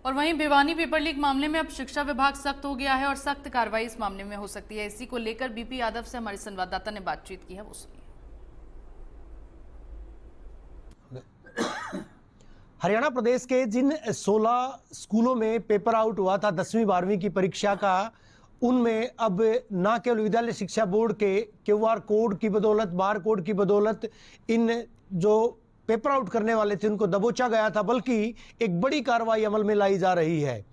और वहीं Bhiwani paper leak मामले में अब शिक्षा विभाग सख्त हो गया है और सख्त कार्रवाई इस मामले में हो सकती है। इसी को लेकर बीपी यादव से हमारे संवाददाता ने बातचीत की है, वो सुनिए। हरियाणा प्रदेश के जिन 16 स्कूलों में पेपर आउट हुआ था 10वीं 12वीं की परीक्षा का, उनमें अब न केवल विद्यालय शिक्षा बोर्ड के क्यूआर कोड की बदौलत, बार कोड की बदौलत इन जो पेपर आउट करने वाले थे उनको दबोचा गया था, बल्कि एक बड़ी कार्रवाई अमल में लाई जा रही है।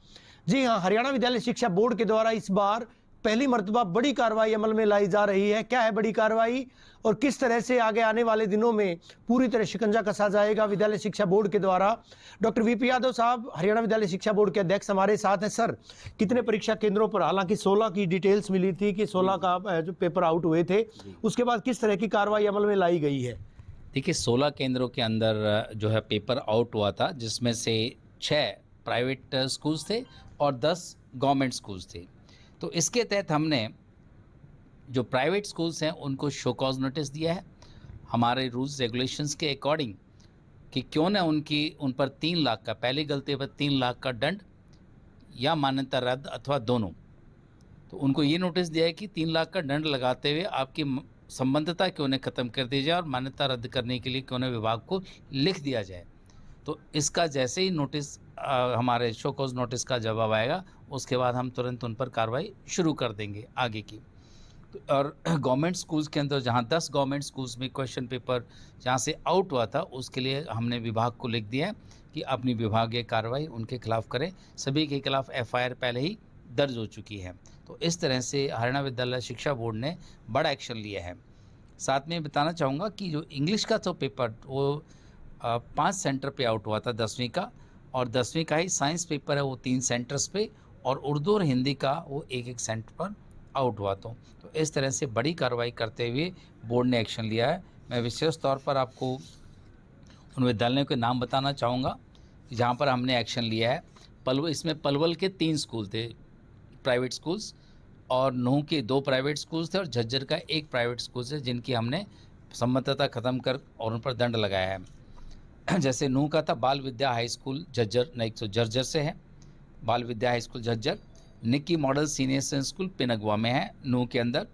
जी हां, हरियाणा विद्यालय शिक्षा बोर्ड के द्वारा इस बार पहली मर्तबा बड़ी कार्रवाई अमल में लाई जा रही है। क्या है बड़ी कार्रवाई और किस तरह से आगे आने वाले दिनों में पूरी तरह शिकंजा कसा जाएगा विद्यालय शिक्षा बोर्ड के द्वारा। डॉक्टर वीपी यादव साहब, हरियाणा विद्यालय शिक्षा बोर्ड के अध्यक्ष हमारे साथ हैं। सर, कितने परीक्षा केंद्रों पर, हालांकि 16 की डिटेल्स मिली थी कि 16 का जो पेपर आउट हुए थे, उसके बाद किस तरह की कार्रवाई अमल में लाई गई है? देखिए, 16 केंद्रों के अंदर जो है पेपर आउट हुआ था, जिसमें से 6 प्राइवेट स्कूल्स थे और 10 गवर्नमेंट स्कूल्स थे। तो इसके तहत हमने जो प्राइवेट स्कूल्स हैं उनको शो कॉज नोटिस दिया है हमारे रूल्स रेगुलेशंस के अकॉर्डिंग, कि क्यों न उन पर 3 लाख का, पहली गलती पर 3 लाख का दंड या मान्यता रद्द अथवा दोनों। तो उनको ये नोटिस दिया है कि 3 लाख का दंड लगाते हुए आपकी संबद्धता क्यों न ख़त्म कर दी जाए और मान्यता रद्द करने के लिए क्यों न विभाग को लिख दिया जाए। तो इसका जैसे ही नोटिस हमारे शो कॉज नोटिस का जवाब आएगा, उसके बाद हम तुरंत उन पर कार्रवाई शुरू कर देंगे आगे की। तो और गवर्नमेंट स्कूल्स के अंदर जहां 10 गवर्नमेंट स्कूल्स में क्वेश्चन पेपर जहां से आउट हुआ था, उसके लिए हमने विभाग को लिख दिया है कि अपनी विभागीय कार्रवाई उनके खिलाफ करें। सभी के खिलाफ एफआईआर पहले ही दर्ज हो चुकी है। तो इस तरह से हरियाणा विद्यालय शिक्षा बोर्ड ने बड़ा एक्शन लिया है। साथ में बताना चाहूँगा कि जो इंग्लिश का तो पेपर वो 5 सेंटर पे आउट हुआ था 10वीं का, और 10वीं का ही साइंस पेपर है वो 3 सेंटर्स पे, और उर्दू और हिंदी का वो एक सेंटर पर आउट हुआ। तो इस तरह से बड़ी कार्रवाई करते हुए बोर्ड ने एक्शन लिया है। मैं विशेष तौर पर आपको उन विद्यालयों के नाम बताना चाहूँगा जहाँ पर हमने एक्शन लिया है। इसमें पलवल के 3 स्कूल थे प्राइवेट स्कूल्स, और नूह के 2 प्राइवेट स्कूल्स थे, और झज्जर का 1 प्राइवेट स्कूल है जिनकी हमने संबद्धता ख़त्म कर और उन पर दंड लगाया है। जैसे नूह का था बाल विद्या हाई स्कूल झज्जर, नहीं तो झज्जर से है, Bal Vidya high school Jhajjar. Nikki model senior secondary school Pinagwa में है नूह के अंदर,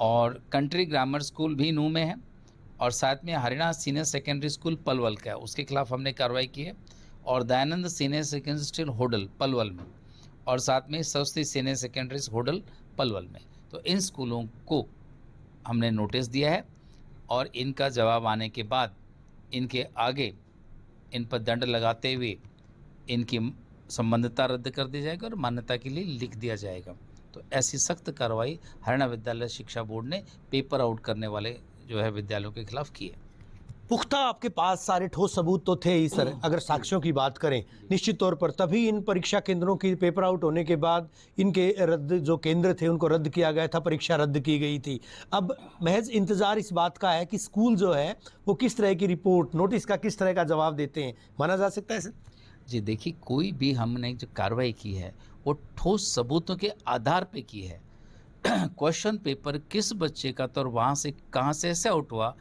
और कंट्री ग्रामर स्कूल भी नूह में है, और साथ में Haryana senior secondary school Palwal का है, उसके खिलाफ हमने कार्रवाई की है, और Dayanand senior secondary school Hodal Palwal में, और साथ में सरस्वती सीनियर सेकेंडरी होडल पलवल में। तो इन स्कूलों को हमने नोटिस दिया है, और इनका जवाब आने के बाद इनके आगे इन पर दंड लगाते हुए इनकी संबद्धता रद्द कर दी जाएगी और मान्यता के लिए लिख दिया जाएगा। तो ऐसी सख्त कार्रवाई हरियाणा विद्यालय शिक्षा बोर्ड ने पेपर आउट करने वाले जो है विद्यालयों के खिलाफ की है। पुख्ता आपके पास सारे ठोस सबूत तो थे ही सर, अगर साक्ष्यों की बात करें निश्चित तौर पर, तभी इन परीक्षा केंद्रों की पेपर आउट होने के बाद इनके रद्द जो केंद्र थे उनको रद्द किया गया था, परीक्षा रद्द की गई थी। अब महज इंतजार इस बात का है कि स्कूल जो है वो किस तरह की रिपोर्ट, नोटिस का किस तरह का जवाब देते हैं, माना जा सकता है सर? जी देखिए, कोई भी हमने जो कार्रवाई की है वो ठोस सबूतों के आधार पे की है। क्वेश्चन पेपर किस बच्चे का तो और वहाँ से कहाँ से ऐसे आउट हुआ,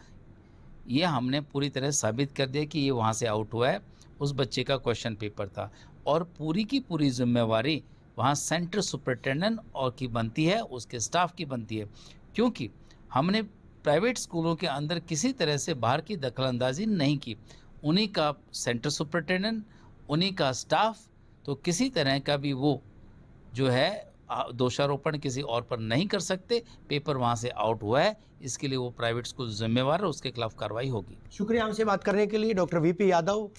ये हमने पूरी तरह साबित कर दिया कि ये वहाँ से आउट हुआ है, उस बच्चे का क्वेश्चन पेपर था, और पूरी की पूरी जिम्मेवारी वहाँ सेंटर सुपरिटेंडेंट और की बनती है, उसके स्टाफ की बनती है, क्योंकि हमने प्राइवेट स्कूलों के अंदर किसी तरह से बाहर की दखलंदाजी नहीं की। उन्हीं का सेंटर सुपरिटेंडेंट, उन्हीं का स्टाफ, तो किसी तरह का भी वो जो है दोषारोपण किसी और पर नहीं कर सकते। पेपर वहाँ से आउट हुआ है, इसके लिए वो प्राइवेट स्कूल जिम्मेवार है, उसके खिलाफ कार्रवाई होगी। शुक्रिया हमसे बात करने के लिए। Doctor VP Yadav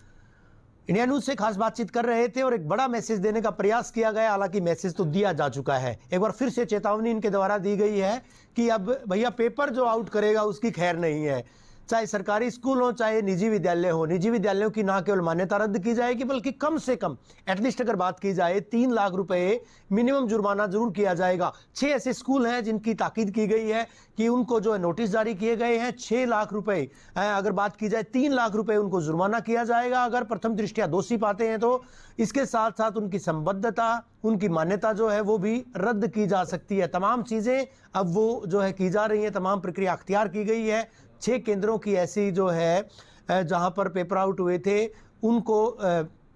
India news से खास बातचीत कर रहे थे और एक बड़ा मैसेज देने का प्रयास किया गया, हालांकि मैसेज तो दिया जा चुका है। एक बार फिर से चेतावनी इनके द्वारा दी गई है कि अब भैया पेपर जो आउट करेगा उसकी खैर नहीं है, चाहे सरकारी स्कूल हो चाहे निजी विद्यालय हो। निजी विद्यालयों की ना केवल मान्यता रद्द की जाएगी बल्कि कम से कम एटलीस्ट अगर बात की जाए 3 लाख रुपए मिनिमम जुर्माना जरूर किया जाएगा। 6 ऐसे स्कूल हैं जिनकी ताकीद की गई है कि उनको जो है नोटिस जारी किए गए हैं। 6 लाख रुपए, अगर बात की जाए 3 लाख रुपए उनको जुर्माना किया जाएगा अगर प्रथम दृष्टया दोषी पाते हैं तो। इसके साथ साथ उनकी संबद्धता, उनकी मान्यता जो है वो भी रद्द की जा सकती है। तमाम चीजें अब वो जो है की जा रही है, तमाम प्रक्रिया अख्तियार की गई है। 6 केंद्रों की ऐसी जो है जहां पर पेपर आउट हुए थे उनको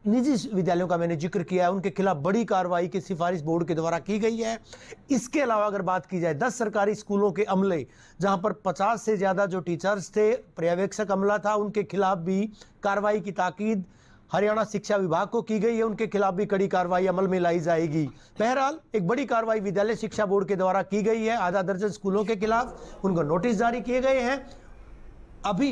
निजी विद्यालयों का मैंने जिक्र किया है, उनके खिलाफ बड़ी कार्रवाई की सिफारिश बोर्ड के द्वारा की गई है। इसके अलावा अगर बात की जाए 10 सरकारी स्कूलों के अमले, जहां पर 50 से ज़्यादा जो टीचर्स थे, पर्यवेक्षक अमला था, उनके खिलाफ भी कार्रवाई की ताकीद हरियाणा शिक्षा विभाग को की गई है। उनके खिलाफ भी कड़ी कार्रवाई अमल में लाई जाएगी। बहरहाल एक बड़ी कार्रवाई विद्यालय शिक्षा बोर्ड के द्वारा की गई है आधा दर्जन स्कूलों के खिलाफ। उनको नोटिस जारी किए गए हैं। अभी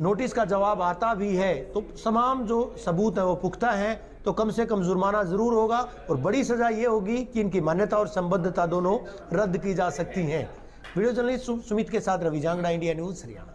नोटिस का जवाब आता भी है तो तमाम जो सबूत है वो पुख्ता हैं, तो कम से कम जुर्माना जरूर होगा और बड़ी सजा ये होगी कि इनकी मान्यता और संबद्धता दोनों रद्द की जा सकती हैं। वीडियो जर्नलिस्ट सुमित के साथ रवि जांगड़ा, इंडिया न्यूज हरियाणा।